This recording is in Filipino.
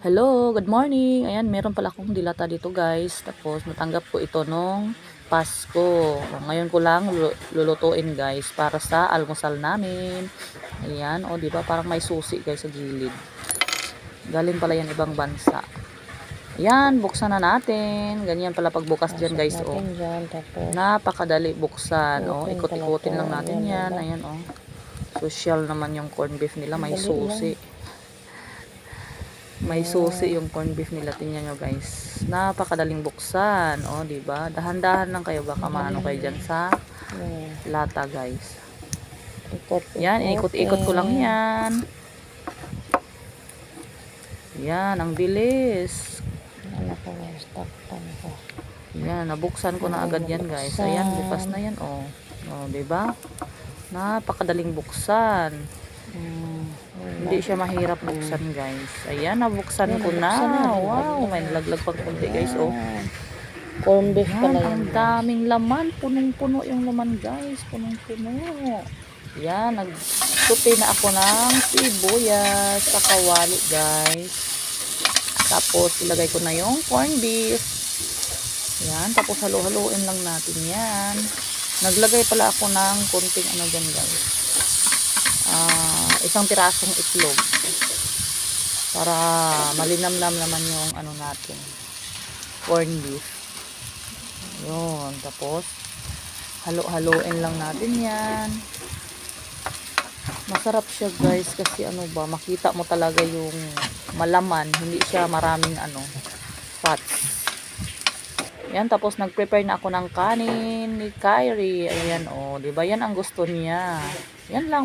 Hello, good morning. Ayan, meron pala akong dilata dito guys. Tapos natanggap ko ito nung Pasko. Ngayon ko lang lulutuin guys para sa almusal namin. Ayan, o di ba parang may susi guys sa gilid. Galing pala yan ibang bansa. Ayan, buksan na natin. Ganyan pala pagbukas diyan guys, o. Napakadali buksan. O, ikot-ikotin lang natin yan. Ayan, o. Social naman yung corned beef nila, may susi. May susi yung corned beef nila. Tingnan nyo guys. Napakadaling buksan. O, diba? Dahan-dahan lang kayo. Baka maano kayo dyan sa lata guys. Yan, inikot-ikot ko lang yan. Yan, ang bilis. Yan, nabuksan ko na agad yan guys. Ayan, bukas na yan. O, diba? Napakadaling buksan. Hindi siya mahirap buksan guys. Ayan, nabuksan ko na. Wow, may nalaglag pang kunti guys. Oh, Corned beef pala yun. Ang daming laman. Punong-puno yung laman guys. Punong-puno. Yan, nagsuti na ako ng sibuyas sa kawali guys. Tapos ilagay ko na yung corned beef. Yan, tapos halo-haloin lang natin yan. Naglagay pala ako ng konting ano dyan guys. Isang pirasong itlog para malinamnam naman yung ano natin, corned beef. Yun, tapos halo-haloin lang natin yan. Masarap siya guys kasi ano ba, makita mo talaga yung malaman, hindi siya maraming ano, fats. Yan, tapos nag-prepare na ako ng kanin ni Kyrie. Ayan, oh, 'di ba? Yan ang gusto niya. Yan lang.